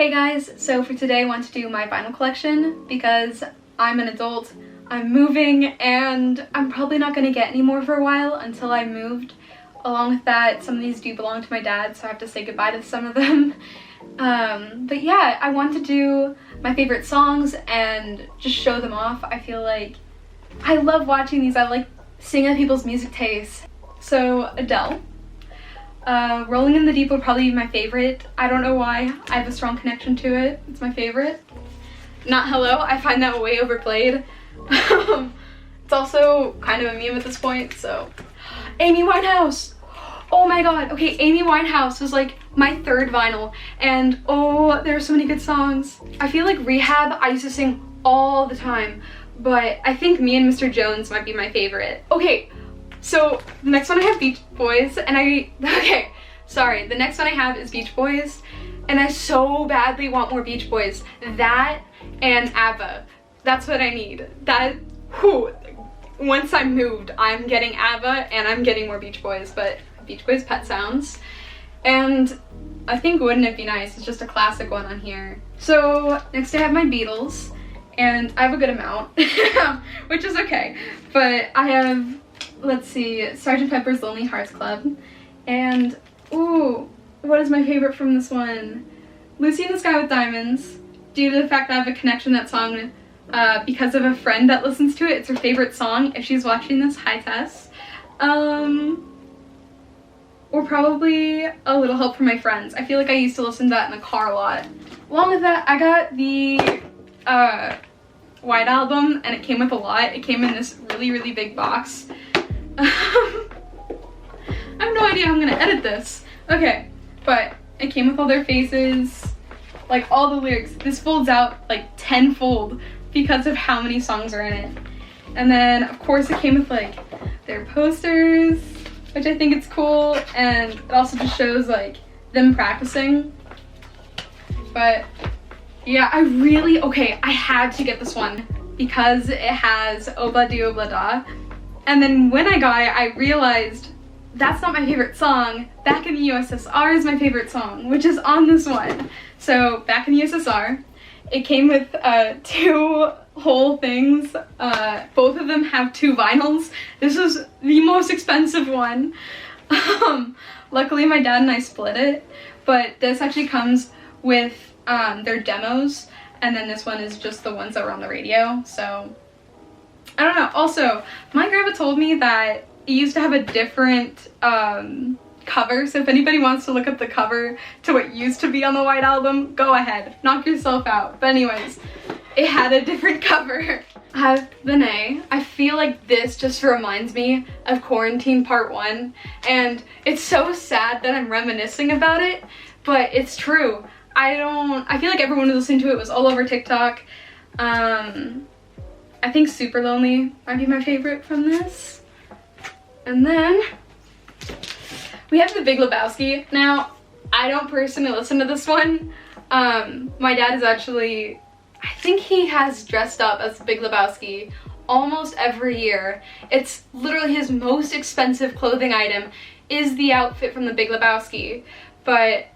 Hey guys, so for today I want to do my vinyl collection because I'm an adult, I'm moving, and I'm probably not going to get any more for a while until I moved. Along with that, some of these do belong to my dad, so I have to say goodbye to some of them. But yeah, I want to do my favorite songs and just show them off. I feel like I love watching these. I like seeing other people's music tastes. So Adele. Rolling in the Deep would probably be my favorite. I don't know why. I have a strong connection to it. It's my favorite. Not Hello. I find that way overplayed. It's also kind of a meme at this point, so. Amy Winehouse! Oh my god. Okay, Amy Winehouse was like my third vinyl, and oh, there are so many good songs. I feel like Rehab I used to sing all the time, but I think Me and Mr. Jones might be my favorite. Okay. So the next one I have Beach Boys, and the next one I have is Beach Boys, and I so badly want more Beach Boys. That and ABBA. That's what I need. Once I'm moved, I'm getting ABBA and I'm getting more Beach Boys, but Beach Boys Pet Sounds. And I think Wouldn't It Be Nice is just a classic one on here. So next I have my Beatles, and I have a good amount, which is okay, but I have, let's see, Sgt. Pepper's Lonely Hearts Club, and ooh, what is my favorite from this one? Lucy in the Sky with Diamonds, due to the fact that I have a connection to that song because of a friend that listens to it. It's her favorite song. If she's watching this, hi Tess. Or probably A Little Help from My Friends. I feel like I used to listen to that in the car a lot. Along with that, I got the White Album, and it came with a lot. It came in this really big box. I have no idea how I'm gonna edit this. Okay, but it came with all their faces, like all the lyrics. This folds out like tenfold because of how many songs are in it. And then of course it came with like their posters, which I think it's cool, and it also just shows like them practicing. But yeah, I had to get this one because it has Obla Di Obla Da. And then when I got it, I realized that's not my favorite song. Back in the USSR is my favorite song, which is on this one. So Back in the USSR, it came with 2 whole things. Both of them have 2 vinyls. This was the most expensive one. Luckily my dad and I split it, but this actually comes with their demos, and then this one is just the ones that were on the radio, so I don't know. Also, my grandpa told me that it used to have a different cover, so if anybody wants to look up the cover to what used to be on the White Album, go ahead, knock yourself out. But anyways, it had a different cover. I have Benee. I feel like this just reminds me of Quarantine Part 1, and it's so sad that I'm reminiscing about it, but it's true. I feel like everyone who listened to it was all over TikTok. I think Super Lonely might be my favorite from this. And then we have the Big Lebowski. Now, I don't personally listen to this one. My dad is actually, I think he has dressed up as Big Lebowski almost every year. It's literally his most expensive clothing item is the outfit from the Big Lebowski. But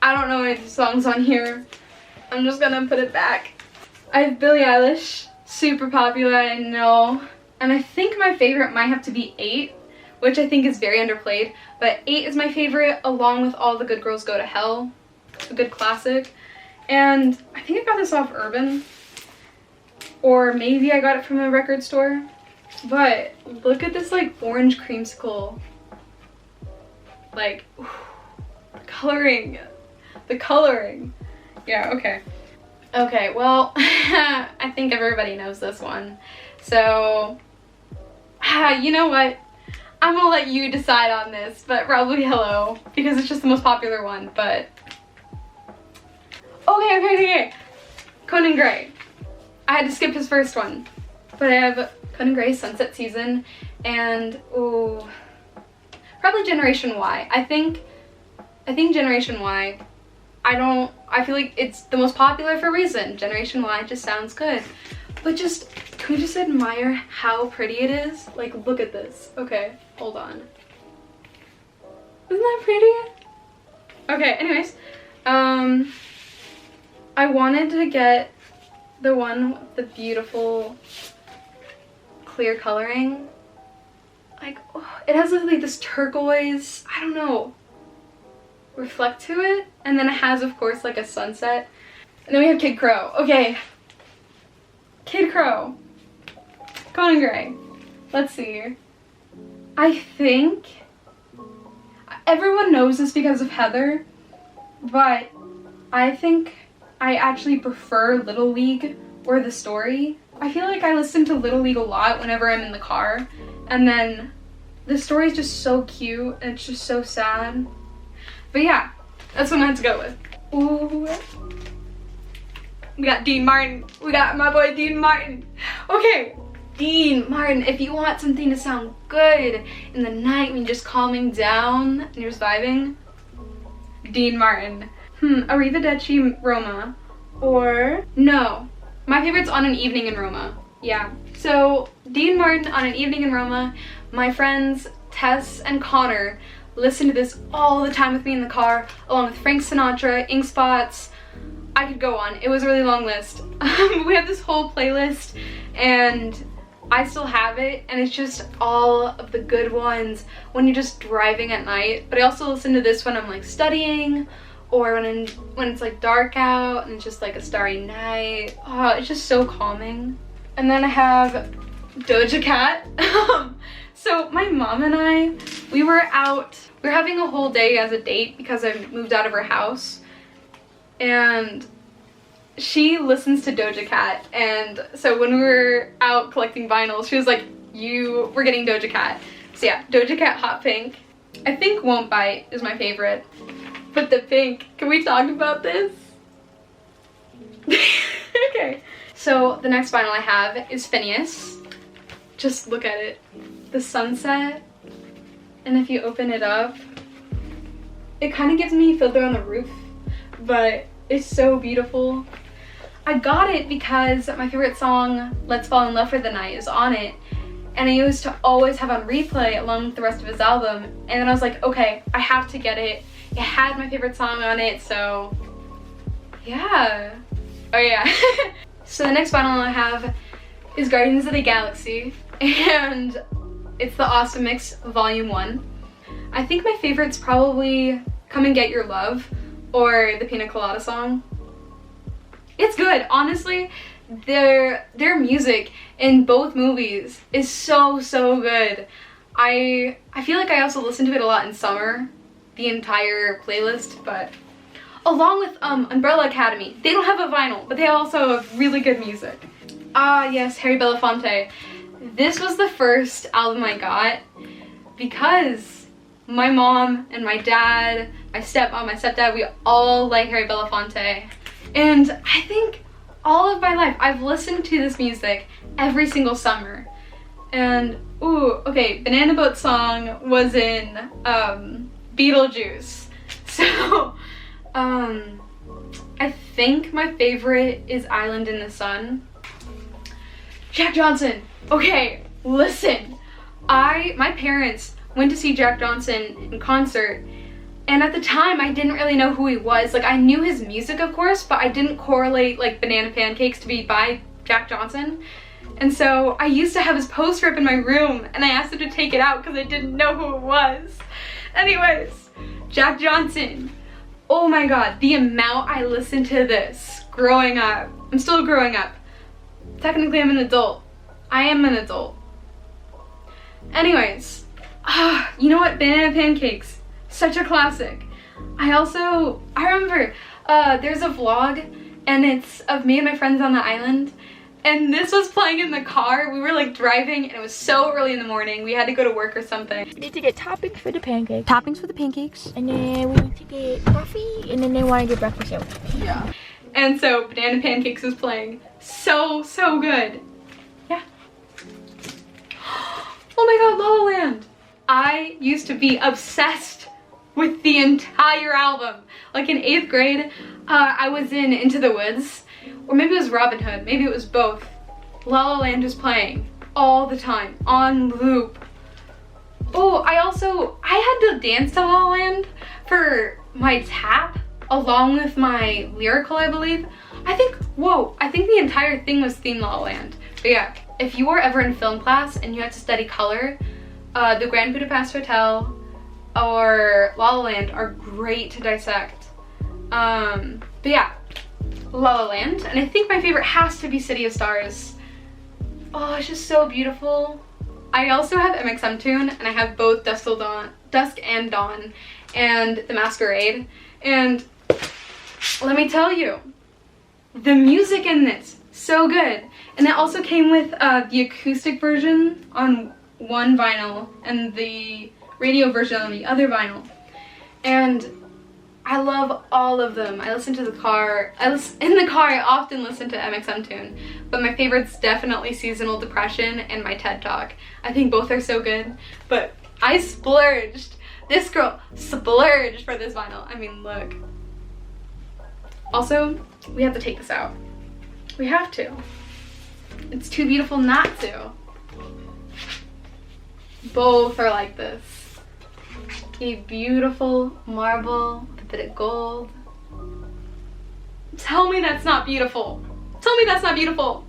I don't know any of the songs on here. I'm just gonna put it back. I have Billie Eilish. Super popular, I know. And I think my favorite might have to be 8, which I think is very underplayed. But 8 is my favorite, along with All the Good Girls Go to Hell. It's a good classic. And I think I got this off Urban. Or maybe I got it from a record store. But look at this like orange creamsicle. Like, ooh, the coloring. The coloring. Yeah, okay. Okay, well, I think everybody knows this one. So, you know what? I'm gonna let you decide on this, but probably Hello, because it's just the most popular one, but. Okay. Conan Gray. I had to skip his first one, but I have Conan Gray's Sunset Season, and, ooh, probably Generation Y. I think Generation Y. I feel like it's the most popular for a reason. Generation Y just sounds good. But can we just admire how pretty it is? Like, look at this. Okay, hold on. Isn't that pretty? Okay, anyways. I wanted to get the one with the beautiful clear coloring. Like, oh, it has like this turquoise, I don't know, reflect to it. And then it has, of course, like a sunset. And then we have Kid Crow. Okay. Kid Crow. Conan Gray. Let's see. I think everyone knows this because of Heather, but I think I actually prefer Little League or The Story. I feel like I listen to Little League a lot whenever I'm in the car, and then The Story is just so cute and it's just so sad. But yeah, that's what I had to go with. Ooh. We got Dean Martin. We got my boy Dean Martin. Okay, Dean Martin, if you want something to sound good in the night when you're just calming down and you're just vibing, Dean Martin. Arrivederci Roma. Or, no, my favorite's On an Evening in Roma. Yeah, so Dean Martin, On an Evening in Roma. My friends Tess and Connor listen to this all the time with me in the car, along with Frank Sinatra, Ink Spots. I could go on. It was a really long list. We have this whole playlist, and I still have it, and it's just all of the good ones when you're just driving at night. But I also listen to this when I'm like studying, or when it's like dark out and it's just like a starry night. Oh, it's just so calming. And then I have Doja Cat. So my mom and I, we were having a whole day as a date because I moved out of her house, and she listens to Doja Cat, and so when we were out collecting vinyls, she was like, we're getting Doja Cat. So yeah, Doja Cat Hot Pink. I think Won't Bite is my favorite. But the pink, can we talk about this? Okay. So the next vinyl I have is Finneas. Just look at it. The sunset, and if you open it up, it kind of gives me Fiddler on the Roof, but it's so beautiful. I got it because my favorite song, Let's Fall in Love for the Night, is on it, and I used to always have on replay along with the rest of his album, and then I was like, okay, I have to get it. It had my favorite song on it, so yeah. Oh yeah. So the next vinyl I have is Guardians of the Galaxy, and it's the Awesome Mix Volume 1. I think my favorite's probably Come and Get Your Love or the Pina Colada song. It's good, honestly. Their music in both movies is so good. I feel like I also listen to it a lot in summer, the entire playlist, but along with Umbrella Academy. They don't have a vinyl, but they also have really good music. Ah yes, Harry Belafonte. This was the first album I got because my mom and my dad, my stepmom, my stepdad, we all like Harry Belafonte. And I think all of my life I've listened to this music every single summer. And ooh, okay, Banana Boat Song was in Beetlejuice. So I think my favorite is Island in the Sun. Jack Johnson. Okay, listen. My parents went to see Jack Johnson in concert, and at the time I didn't really know who he was. Like, I knew his music, of course, but I didn't correlate like Banana Pancakes to be by Jack Johnson. And so I used to have his poster up in my room, and I asked him to take it out because I didn't know who it was. Anyways, Jack Johnson. Oh my god, the amount I listened to this growing up. I'm still growing up. Technically, I'm an adult. I am an adult. Anyways, you know what? Banana Pancakes. Such a classic. I remember there's a vlog, and it's of me and my friends on the island, and this was playing in the car. We were like driving, and it was so early in the morning. We had to go to work or something. We need to get toppings for the pancakes. Toppings for the pancakes. And then we need to get coffee, and then they want to get breakfast out. Yeah. And so Banana Pancakes was playing. So good. Yeah. Oh my god, La La Land. I used to be obsessed with the entire album. Like in 8th grade, I was in Into the Woods, or maybe it was Robin Hood, maybe it was both. La La Land was playing all the time, on loop. Oh, I had to dance to La La Land for my tap along with my lyrical, I believe. I think the entire thing was themed La La Land. But yeah, if you were ever in film class and you had to study color, the Grand Budapest Hotel or La La Land are great to dissect. But yeah, La La Land. And I think my favorite has to be City of Stars. Oh, it's just so beautiful. I also have Mxmtoon, and I have both Dusk and Dawn and The Masquerade. And let me tell you, the music in this, so good. And it also came with the acoustic version on one vinyl and the radio version on the other vinyl. And I love all of them. I listen to the car. In the car, I often listen to Mxmtoon, but my favorite's definitely Seasonal Depression and my TED Talk. I think both are so good, but I splurged. This girl splurged for this vinyl. I mean, look. Also, we have to take this out. We have to. It's too beautiful not to. Both are like this. A beautiful marble with a bit of gold. Tell me that's not beautiful. Tell me that's not beautiful.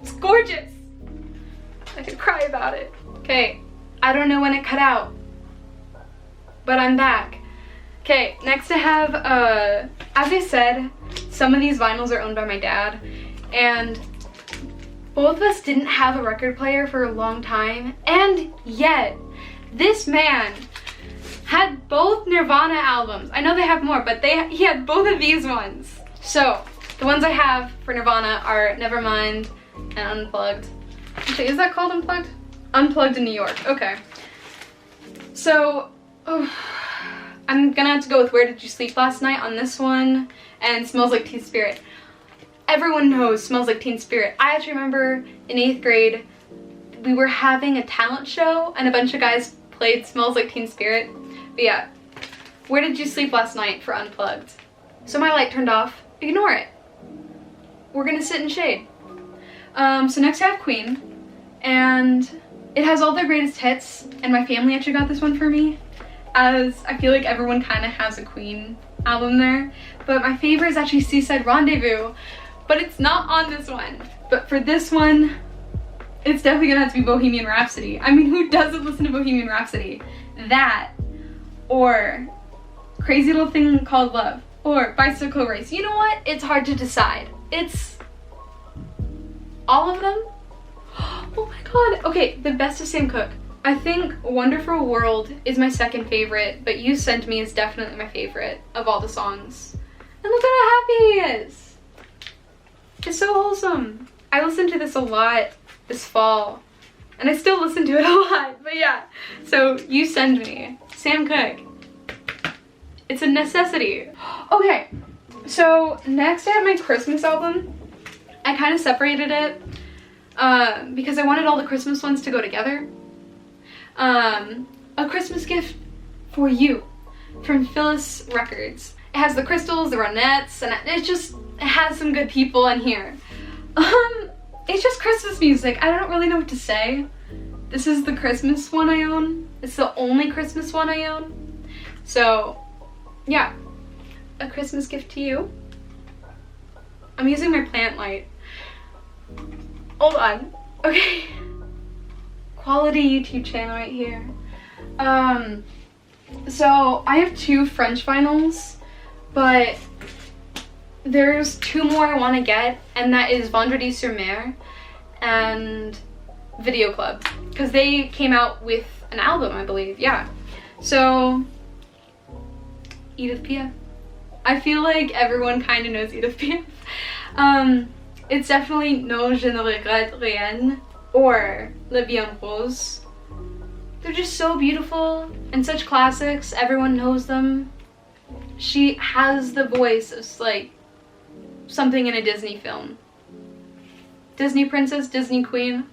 It's gorgeous. I could cry about it. Okay, I don't know when it cut out, but I'm back. Okay, next I have, as I said, some of these vinyls are owned by my dad, and both of us didn't have a record player for a long time, and yet this man had both Nirvana albums. I know they have more, but he had both of these ones. So, the ones I have for Nirvana are Nevermind and Unplugged. Actually, is that called Unplugged? Unplugged in New York, okay. So, I'm gonna have to go with Where Did You Sleep Last Night on this one, and Smells Like Teen Spirit. Everyone knows Smells Like Teen Spirit. I actually remember in 8th grade, we were having a talent show and a bunch of guys played Smells Like Teen Spirit. But yeah, Where Did You Sleep Last Night for Unplugged. So my light turned off. Ignore it. We're gonna sit in shade. So next I have Queen, and it has all their greatest hits, and my family actually got this one for me, as I feel like everyone kind of has a Queen album there. But my favorite is actually Seaside Rendezvous, but it's not on this one. But for this one, it's definitely gonna have to be Bohemian Rhapsody. I mean, who doesn't listen to Bohemian Rhapsody? That, or Crazy Little Thing Called Love, or Bicycle Race. You know what? It's hard to decide. It's all of them. Oh my god. Okay, the best of Sam Cooke. I think Wonderful World is my second favorite, but You Sent Me is definitely my favorite of all the songs. And look at how happy he is. It's so wholesome. I listened to this a lot this fall, and I still listen to it a lot, but yeah. So You Send Me, Sam Cooke. It's a necessity. Okay, so next I have my Christmas album. I kind of separated it because I wanted all the Christmas ones to go together. A Christmas Gift for You from Phyllis Records. It has the Crystals, the Ronettes, and it has some good people in here. It's just Christmas music. I don't really know what to say. This is the Christmas one I own. It's the only Christmas one I own. So, yeah. A Christmas Gift to You. I'm using my plant light. Hold on. Okay. Quality YouTube channel right here. So I have 2 French vinyls, but there's 2 more I want to get, and that is Vendredi sur Mer and Video Club, because they came out with an album, I believe. Yeah. So Edith Piaf. I feel like everyone kind of knows Edith Piaf. It's definitely No Je ne regrette rien or La Vie en Rose. They're just so beautiful and such classics. Everyone knows them. She has the voice of like something in a Disney film. Disney princess, Disney queen.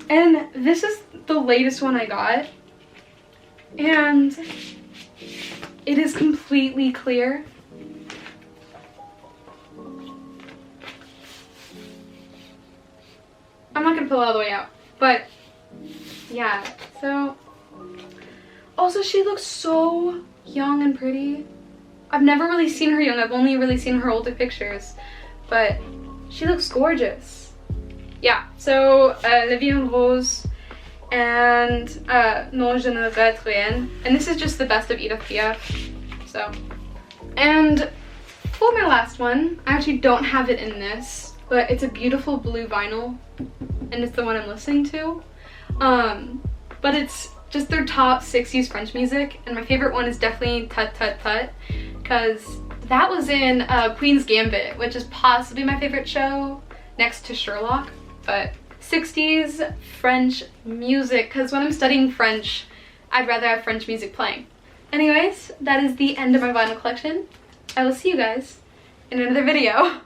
And this is the latest one I got. And it is completely clear. I'm not gonna pull it all the way out, but yeah, so also she looks so young and pretty. I've never really seen her young. I've only really seen her older pictures, but she looks gorgeous. Yeah, so La Vie en Rose and Non je ne regrette rien. And this is just the best of Edith Piaf. So, and for my last one, I actually don't have it in this, but it's a beautiful blue vinyl, and it's the one I'm listening to. But it's just their top 60s French music, and my favorite one is definitely Tut Tut Tut, because that was in Queen's Gambit, which is possibly my favorite show next to Sherlock. But 60s French music, because when I'm studying French, I'd rather have French music playing. Anyways, that is the end of my vinyl collection. I will see you guys in another video.